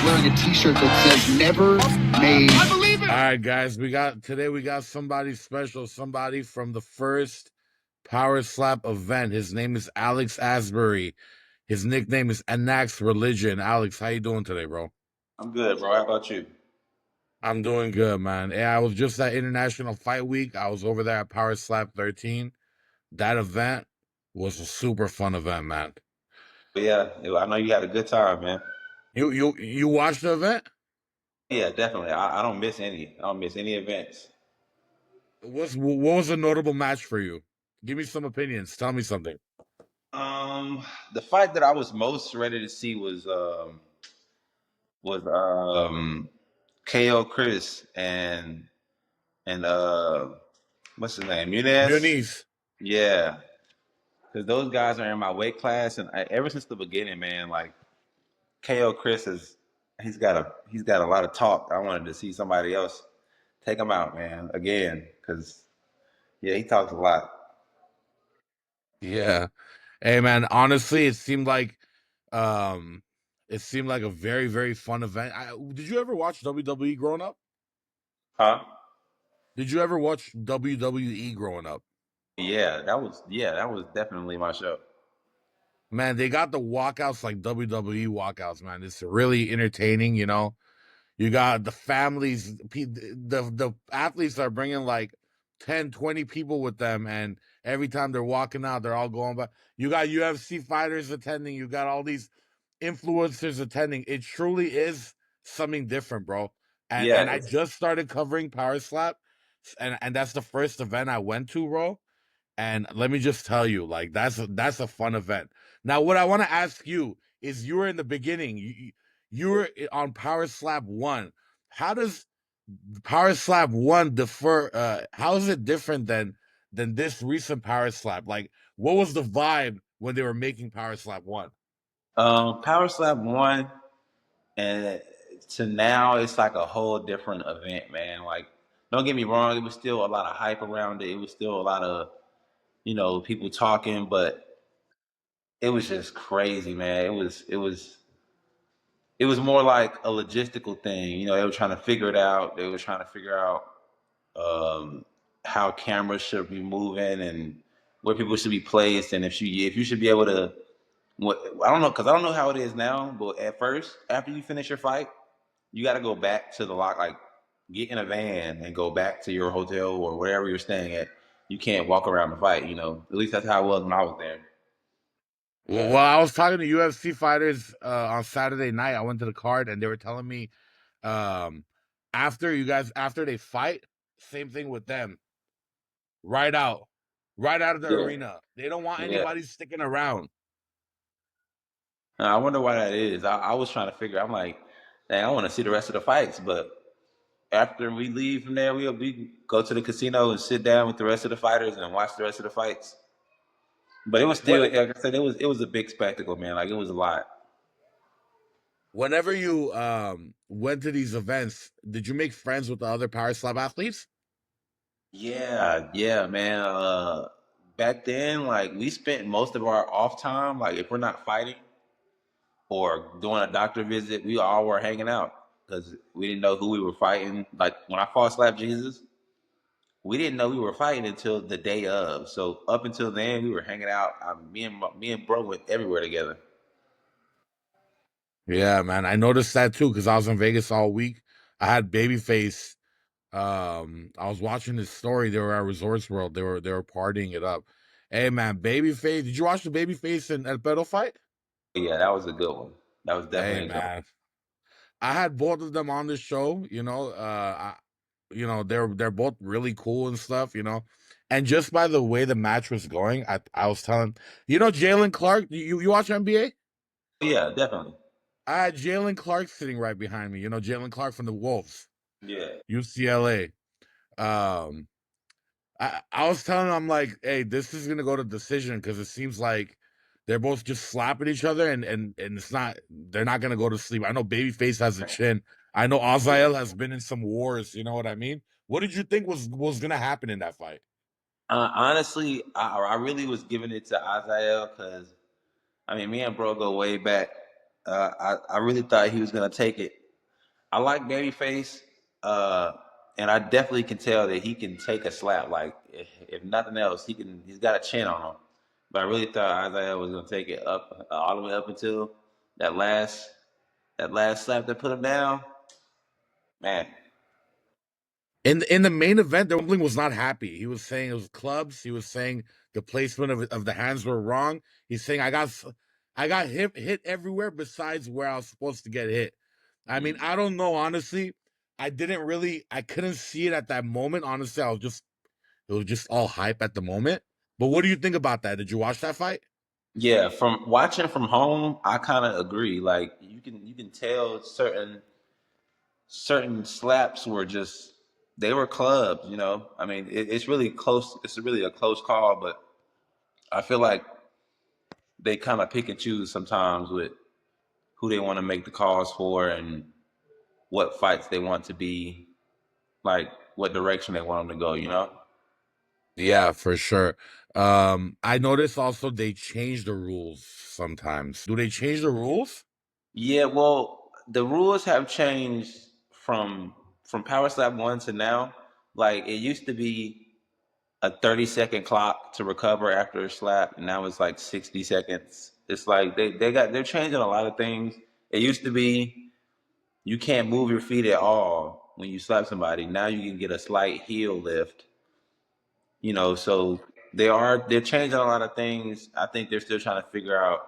wearing a T-shirt that says "Never Made." I believe it. All right, guys, we got somebody special, somebody from the first Power Slap event. His name is Alex Asbury. His nickname is Anax Religion. Alex, how you doing today, bro? I'm good, bro. How about you? I'm doing good, man. Yeah, I was just at International Fight Week. I was over there at Power Slap 13. That event was a super fun event, man. But yeah, I know you had a good time, man. You watched the event? Yeah, definitely. I don't miss any. I don't miss any events. What was a notable match for you? Give me some opinions. Tell me something. The fight that I was most ready to see was KO Chris and what's his name? Muniz. Muniz. Yeah, because those guys are in my weight class, and ever since the beginning, man, like KO Chris is he's got a lot of talk. I wanted to see somebody else take him out, man, again, because yeah, he talks a lot. Yeah. Hey man, honestly, um it seemed like a very, very fun event. Did you ever watch WWE growing up? Huh? Did you ever watch WWE growing up? Yeah, that was definitely my show. Man, they got the walkouts like WWE walkouts, man. It's really entertaining, you know. You got the families, the athletes are bringing like 10, 20 people with them, and every time they're walking out, they're all going by. You got UFC fighters attending, you got all these influencers attending. It truly is something different, bro. Yeah, And I it's just started covering Power Slap, and that's the first event I went to, bro. And let me just tell you, like that's a fun event. Now, what I want to ask you is, you were in the beginning. You were on Power Slap 1. How does Power Slap 1 differ? How is it different than this recent Power Slap? Like, what was the vibe when they were making Power Slap 1? Power Slap one, and to now it's like a whole different event, man. Like, don't get me wrong, it was still a lot of hype around it. It was still a lot of people talking, but it was just crazy, man. It was more like a logistical thing. They were trying to figure it out. They were trying to figure out um, how cameras should be moving and where people should be placed, and if you should be able to. What I don't know, because I don't know how it is now. But at first, after you finish your fight, you got to go back to the lock, like get in a van and go back to your hotel or wherever you're staying at. You can't walk around the fight. At least that's how it was when I was there. Well, I was talking to UFC fighters on Saturday night. I went to the card, and they were telling me, um, after they fight, same thing with them. Right out, right out of the Yeah, arena. They don't want yeah. anybody sticking around. I wonder why that is. I was trying to figure. I'm like, dang, I want to see the rest of the fights, but after we leave from there, we go to the casino and sit down with the rest of the fighters and watch the rest of the fights. But it was still, What? like I said, it was a big spectacle, man. Like it was a lot. Whenever you went to these events, did you make friends with the other Power Slap athletes? Yeah, yeah, man. Back then, like we spent most of our off time, like if we're not fighting or doing a doctor visit, we all were hanging out because we didn't know who we were fighting. Like when I fought Slap Jesus, we didn't know we were fighting until the day of. So up until then, we were hanging out. Me and bro went everywhere together. Yeah, man. I noticed that too because I was in Vegas all week. I had Babyface. I was watching his story. They were at Resorts World. They were partying it up. Hey, man, Babyface. Did you watch the Babyface and El Pedo fight? Yeah, that was a good one. That was Hey, definitely a good one. man. I had both of them on the show. They're both really cool and stuff. And just by the way the match was going, I was telling, Jalen Clark. You watch NBA? Yeah, definitely. I had Jalen Clark sitting right behind me. Jalen Clark from the Wolves, Yeah. UCLA. Um, I was telling him, I'm like, hey, this is gonna go to decision because it seems like they're both just slapping each other, and they're not gonna go to sleep. I know Babyface has a chin. I know Azael has been in some wars. You know what I mean? What did you think was gonna happen in that fight? Honestly, I really was giving it to Azael because I mean, me and bro go way back. I really thought he was gonna take it. I like Babyface, uh, and I definitely can tell that he can take a slap. Like if nothing else, he can. He's got a chin on him. But I really thought Isaiah was gonna take it up all the way up until that last that last slap that put him down. Man, In the main event, the Rumbling was not happy. He was saying it was clubs. He was saying the placement of the hands were wrong. He's saying I got hit everywhere besides where I was supposed to get hit. I mean, I don't know honestly. I couldn't see it at that moment. Honestly, it was just all hype at the moment. But what do you think about that? Did you watch that fight? yeah. From watching from home, I kind of agree. Like you can tell certain slaps were just they were clubs. You know, I mean, it's really close. It's really a close call, but I feel like they kind of pick and choose sometimes with who they want to make the calls for and what fights they want to be like, what direction they want them to go. You know? Yeah, for sure. I noticed also they change the rules sometimes. Do they change the rules? Yeah. Well, the rules have changed from Power Slap one to now. Like it used to be a 30-second clock to recover after a slap, and now it's like 60 seconds. It's like they're changing a lot of things. It used to be you can't move your feet at all when you slap somebody. Now you can get a slight heel lift. You know, so they're changing a lot of things. I think they're still trying to figure out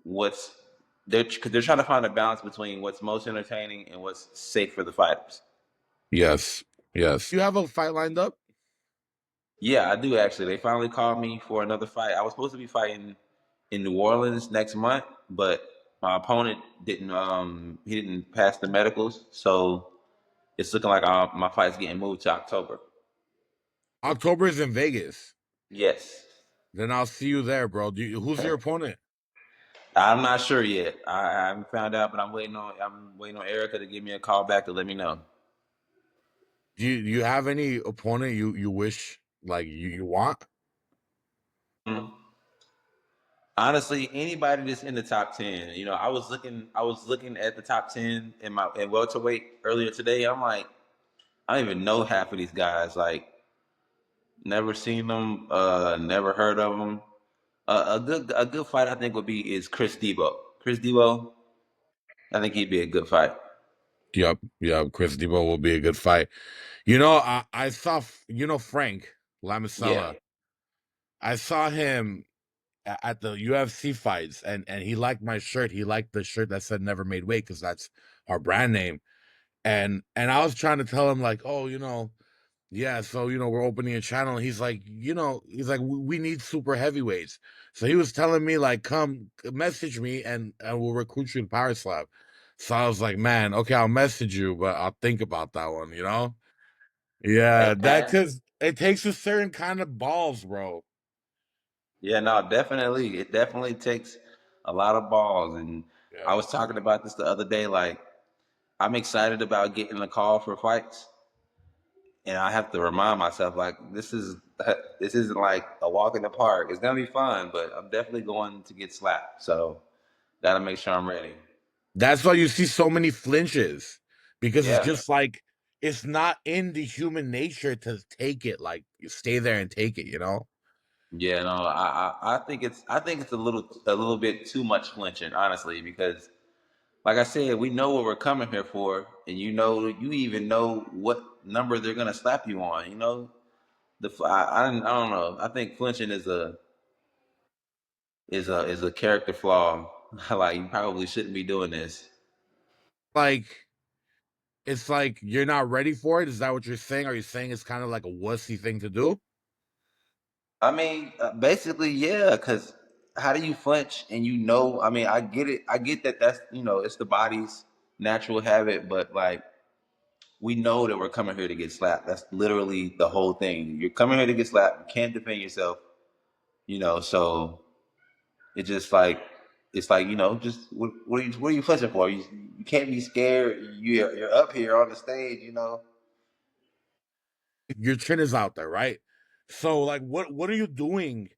what's because they're trying to find a balance between what's most entertaining and what's safe for the fighters. Yes. Yes. You have a fight lined up? Yeah, I do actually. They finally called me for another fight. I was supposed to be fighting in New Orleans next month, but my opponent didn't he didn't pass the medicals, so it's looking like my fight's getting moved to October. October is in Vegas. Yes. Then I'll see you there, bro. Who's your opponent? I'm not sure yet. I haven't found out, but I'm waiting on Erica to give me a call back to let me know. Do you have any opponent you wish like you want? Mm. Honestly, anybody that's in the top 10. You know, I was looking at the top 10 in welterweight earlier today. I'm like, I don't even know half of these guys. Like, never seen them, never heard of them. A good fight I think would be is Chris Debo. Chris Debo, I think he'd be a good fight. Yep. Chris Debo will be a good fight. You know, I saw Frank Yeah. Lamisella. I saw him at the UFC fights, and he liked my shirt. He liked the shirt that said "Never Made Weight" because that's our brand name. And I was trying to tell him like, oh, yeah, so we're opening a channel. And he's like, he's like, we need super heavyweights. So he was telling me like, come message me and we'll recruit you to Power Slap. So I was like, man, okay, I'll message you, but I'll think about that one. Yeah, that because it takes a certain kind of balls, bro. Yeah, no, definitely. It definitely takes a lot of balls. And I Yeah. was talking about this the other day. Like, I'm excited about getting a call for fights, and I have to remind myself, like, this isn't like a walk in the park. It's gonna be fun, but I'm definitely going to get slapped. So gotta make sure I'm ready. That's why you see so many flinches because it's Yeah, just like it's not in the human nature to take it. Like you stay there and take it. yeah. No, I think it's a little bit too much flinching, honestly, because like I said, we know what we're coming here for, and you even know what number they're gonna slap you on. You know, I don't know. I think flinching is a character flaw. Like you probably shouldn't be doing this. Like it's like you're not ready for it. Is that what you're saying? Are you saying it's kind of like a wussy thing to do? I mean, basically, yeah. Because how do you flinch and you know? I mean, I get it. I get that. That's it's the body's natural habit, but like we know that we're coming here to get slapped. That's literally the whole thing. You're coming here to get slapped. You can't defend yourself. So it's just like just what are you flinching for? You can't be scared. You're up here on the stage. Your chin is out there, right? So like what are you doing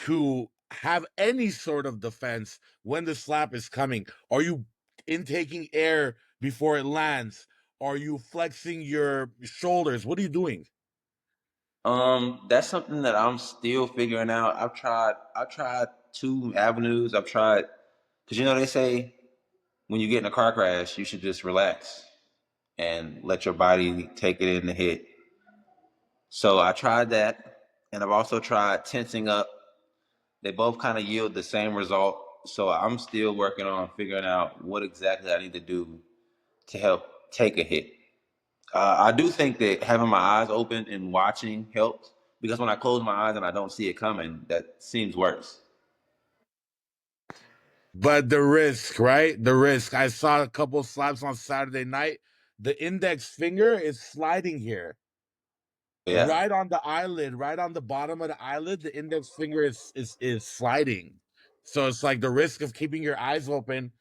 to have any sort of defense when the slap is coming? Are you intaking air before it lands? Are you flexing your shoulders? What are you doing? That's something that I'm still figuring out. I tried two avenues. I've tried because they say when you get in a car crash, you should just relax and let your body take it in the hit. So I tried that, and I've also tried tensing up. They both kind of yield the same result. So I'm still working on figuring out what exactly I need to do to help take a hit. I do think that having my eyes open and watching helps because when I close my eyes and I don't see it coming, that seems worse. But the risk, right? The risk. I saw a couple slaps on Saturday night. The index finger is sliding here. Yeah. Right on the eyelid, right on the bottom of the eyelid, the index finger is sliding. So it's like the risk of keeping your eyes open,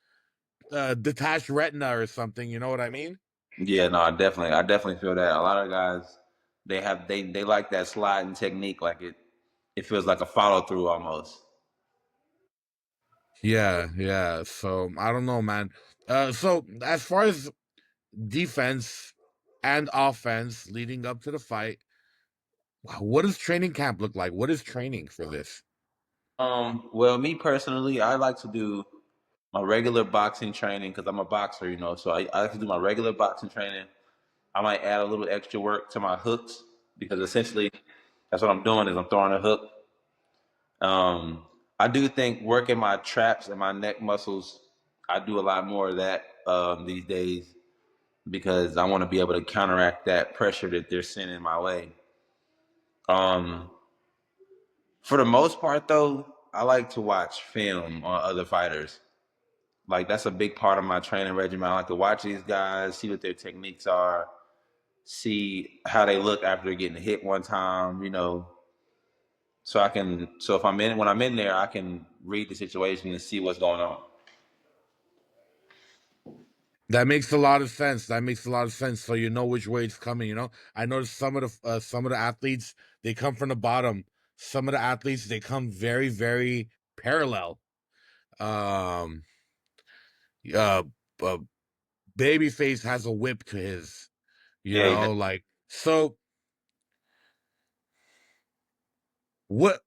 detached retina or something, you know what I mean? Yeah, no, I definitely feel that. A lot of guys, they like that sliding technique, like it feels like a follow through almost. Yeah, yeah. So I don't know, man. So as far as defense and offense leading up to the fight, what does training camp look like? What is training for this? Well, me personally, I like to do my regular boxing training because I'm a boxer, so I like to do my regular boxing training. I might add a little extra work to my hooks because essentially that's what I'm doing is I'm throwing a hook. I do think working my traps and my neck muscles, I do a lot more of that these days because I want to be able to counteract that pressure that they're sending my way. Um, for the most part, though, I like to watch film on other fighters. Like that's a big part of my training regimen. I like to watch these guys, see what their techniques are, see how they look after getting hit one time. So I can, so if I'm in, when I'm in there, I can read the situation and see what's going on. That makes a lot of sense. That makes a lot of sense. So you know which way it's coming. I noticed some of the athletes they come from the bottom. Some of the athletes they come very very parallel. Um, uh, uh Babyface has a whip to his. Yeah, Like so. What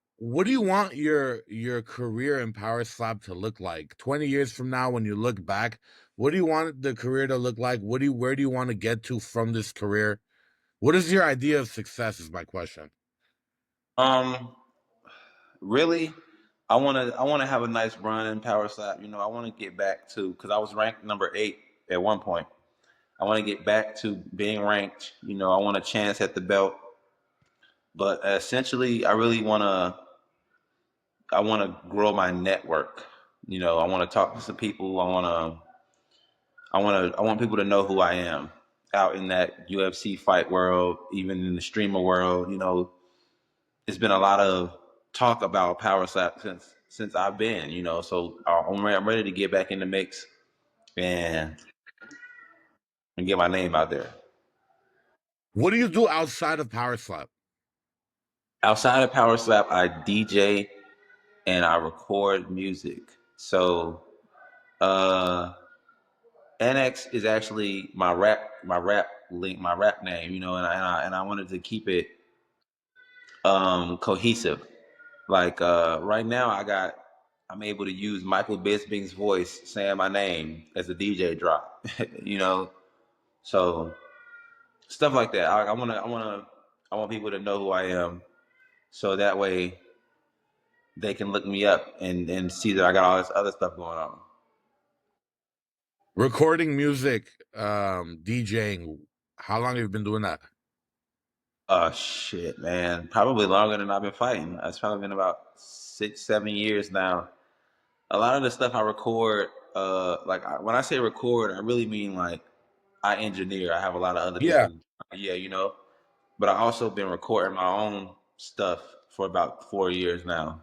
do you want your career in Power Slap to look like 20 years from now when you look back? What do you want the career to look like? Where do you want to get to from this career? What is your idea of success is my question. really, I wanna have a nice run in Power Slap. I want to get back to because I was ranked number 8 at one point. I want to get back to being ranked. I want a chance at the belt, but essentially, I want to grow my network. I want to talk to some people. I want people to know who I am out in that UFC fight world, even in the streamer world. It's been a lot of talk about Power Slap since I've been. So I'm ready to get back in the mix and get my name out there. What do you do outside of Power Slap? Outside of Power Slap, I DJ and I record music. So uh Anax is actually my rap link, my rap name, and I wanted to keep it cohesive. Like right now I'm able to use Michael Bisping's voice saying my name as a DJ drop. you know. So stuff like that. I want people to know who I am so that way they can look me up and see that I got all this other stuff going on. Recording music, DJing. How long have you been doing that? Oh shit, man. Probably longer than I've been fighting. It's probably been about 6, 7 years now. A lot of the stuff I record, when I say record, I really mean like I engineer. I have a lot of other Yeah. people. Yeah, But I also been recording my own stuff for about 4 years now.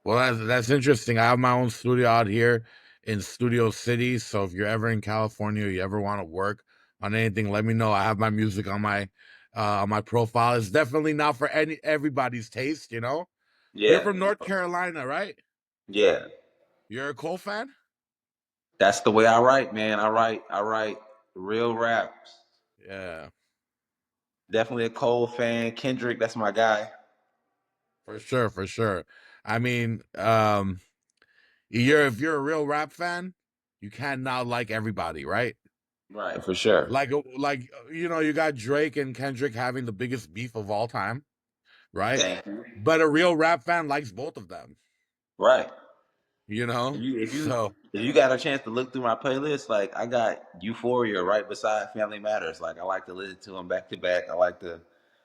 Well, that's interesting. I have my own studio out here in Studio City. So if you're ever in California or you ever want to work on anything, let me know. I have my music on my profile. It's definitely not for everybody's taste. You're Yeah, from North Carolina, right? yeah. You're a Cole fan? That's the way I write, man. I write real raps. Yeah, Definitely a Cole fan. Kendrick, that's my guy. for sure, for sure. I mean, if you're a real rap fan, you cannot like everybody, right? Right, for sure. You got Drake and Kendrick having the biggest beef of all time, right? Thank you. But a real rap fan likes both of them, Right. you If know? you if you So, if you got a chance to look through my playlist, like I got Euphoria right beside Family Matters. Like I like to listen to them back to back. I like to.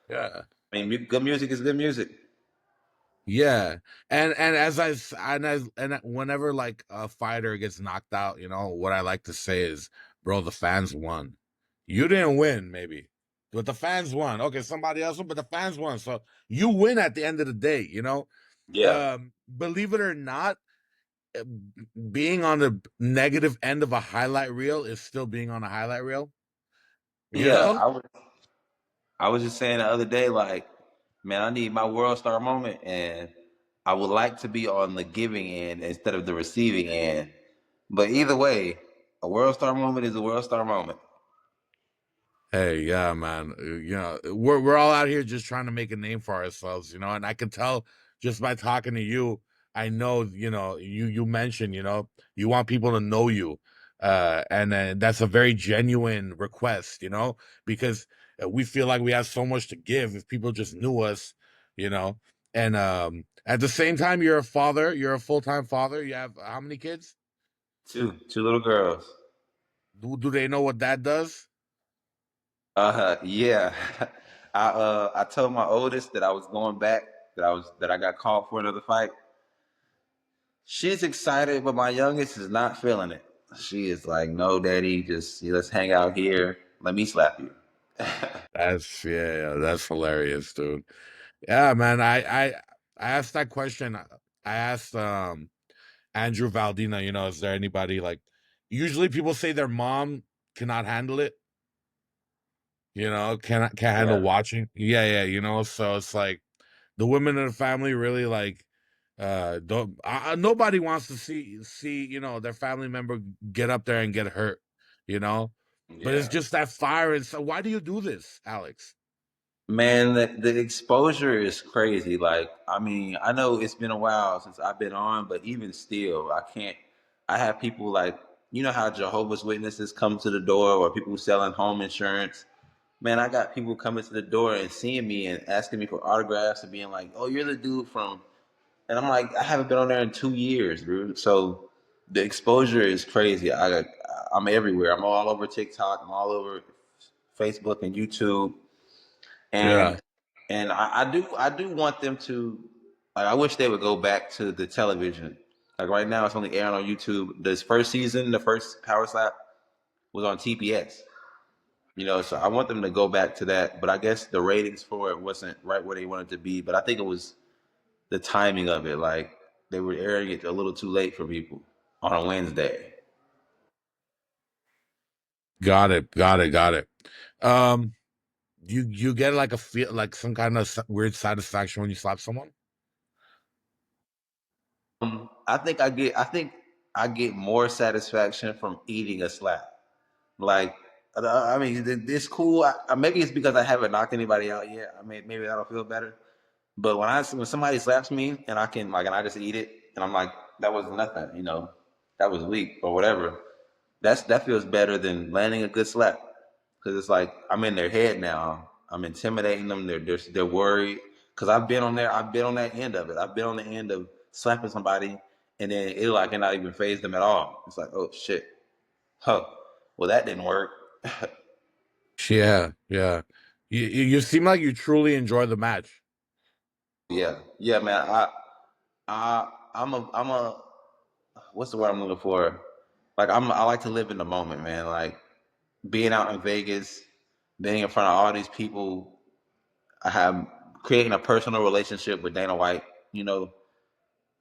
yeah. I mean, good music is good music. Yeah, and as I s- and as and whenever like a fighter gets knocked out, what I like to say is, bro, the fans won. You didn't win, maybe, but the fans won. Okay, somebody else won, but the fans won. So you win at the end of the day. Yeah, Believe it or not, uh, being on the negative end of a highlight reel is still being on a highlight reel. You yeah. know? I was just saying the other day, like, man, I need my world star moment, and I would like to be on the giving end instead of the receiving end. But either way, a world star moment is a world star moment. Hey, yeah, man. We're all out here just trying to make a name for ourselves, and I can tell just by talking to you. I know, you mentioned, you want people to know you, and that's a very genuine request, because we feel like we have so much to give if people just knew us, you know. And at the same time, you're a father. You're a full-time father. You have how many kids? Two little girls. Do they know what that does? Yeah. I told my oldest that I was going back, that I got called for another fight. She's excited, but my youngest is not feeling it. She is like, "No, daddy, just let's hang out here. Let me slap you." That's yeah, that's hilarious, dude. Yeah, man. I asked that question. I asked Andrew Valdina, is there anybody like usually people say their mom cannot handle it, can't handle Yeah. watching. Yeah, yeah, so it's like the women in the family really like don't nobody wants to see, their family member get up there and get hurt, you know? But it's Yeah. just that fire. And so why do you do this, Alex? Man, the exposure is crazy. Like, I mean, I know it's been a while since I've been on, but even still, I can't. I have people like, you know how Jehovah's Witnesses come to the door, or people selling home insurance. Man, I got people coming to the door and seeing me and asking me for autographs and being like, "Oh, you're the dude from," and I'm like, "I haven't been on there in 2 years, dude." So the exposure is crazy. I'm everywhere. I'm all over TikTok. I'm all over Facebook and YouTube, Yeah. and I do want them to, like, I wish they would go back to the television. Like right now, it's only airing on YouTube. This first season, the first Power Slap was on TPS. So I want them to go back to that. But I guess the ratings for it wasn't right where they wanted to be. But I think it was the timing of it. Like they were airing it a little too late for people on a Wednesday. Got it. Got it. Got it. Um, you get like a feel like some kind of weird satisfaction when you slap someone. I think I get more satisfaction from eating a slap. Like, I mean, it's cool. Maybe it's because I haven't knocked anybody out yet. I mean, maybe that'll feel better. But when somebody slaps me and I can like and I just eat it and I'm like, that was nothing, that was weak or whatever. That feels better than landing a good slap because it's like I'm in their head now. I'm intimidating them. They're worried because I've been on there. I've been on that end of it. I've been on the end of slapping somebody and then it like cannot even phase them at all. It's like, oh shit, huh? Well, that didn't work. Yeah, yeah. You seem like you truly enjoy the match. Yeah, yeah, man. I'm a what's the word I'm looking for? Like I like to live in the moment, man. Like being out in Vegas, being in front of all these people, I have creating a personal relationship with Dana White. You know,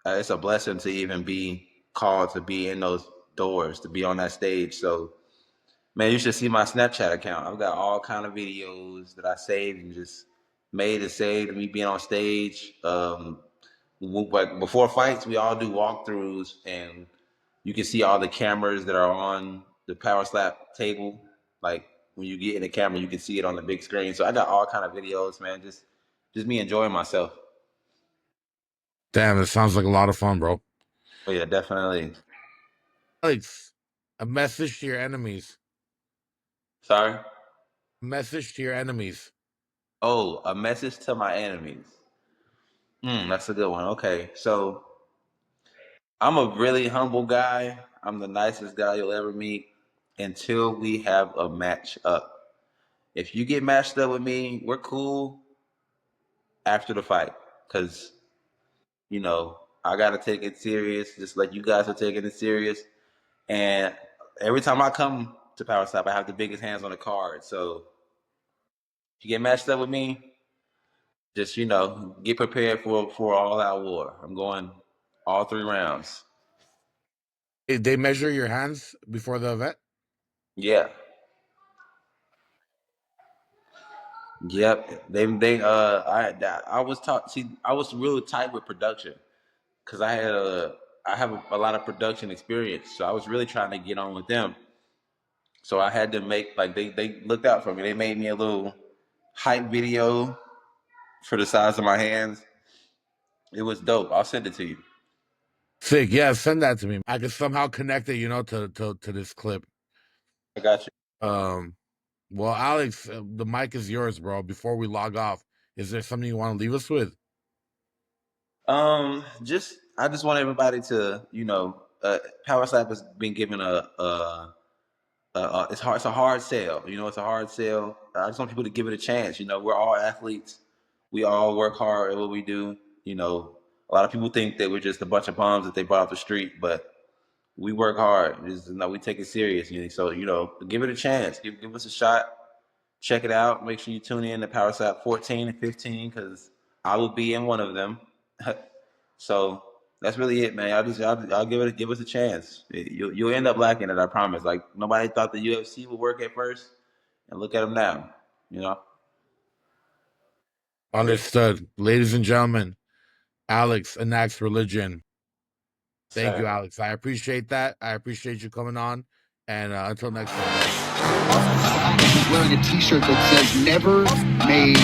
it's a blessing to even be called to be in those doors, to be on that stage. So, man, you should see my Snapchat account. I've got all kind of videos that I saved and just made and saved of me being on stage. Like before fights, we all do walkthroughs, and you can see all the cameras that are on the power slap table. Like when you get in the camera, you can see it on the big screen. So I got all kind of videos, man. Just me enjoying myself. Damn, it sounds like a lot of fun, bro. But yeah, definitely. Alex, a message to your enemies. Sorry. Message to your enemies. Oh, a message to my enemies. That's a good one. Okay, so I'm a really humble guy. I'm the nicest guy you'll ever meet until we have a match up. If you get matched up with me, we're cool after the fight. Cause, I gotta take it serious, just like you guys are taking it serious. And every time I come to Power Stop, I have the biggest hands on the card. So if you get matched up with me, just get prepared for all out war. I'm going all 3 rounds. They measure your hands before the event. Yeah. Yep. I was taught. See, I was really tight with production because I have a lot of production experience, so I was really trying to get on with them. So I had to make like they looked out for me. They made me a little hype video for the size of my hands. It was dope. I'll send it to you. Sick. Yeah, send that to me. I can somehow connect it, to this clip. I got you. Um, well, Alex, the mic is yours, bro. Before we log off, is there something you want to leave us with? Just I just want everybody to Power Slap has been given it's hard. It's a hard sell. It's a hard sell. I just want people to give it a chance. We're all athletes. We all work hard at what we do. A lot of people think that we're just a bunch of bums that they brought off the street, but we work hard. We take it serious. So give it a chance. Give us a shot. Check it out. Make sure you tune in to Power Slap 14 and 15 because I will be in one of them. So that's really it, man. I'll give us a chance. You'll end up liking it, I promise. Like nobody thought the UFC would work at first, and look at them now. You know. Understood. Ladies and gentlemen, Alex, Anax Religion. Thank you, Sir. Alex. I appreciate that. I appreciate you coming on. And until next time. Wearing a t-shirt that says never made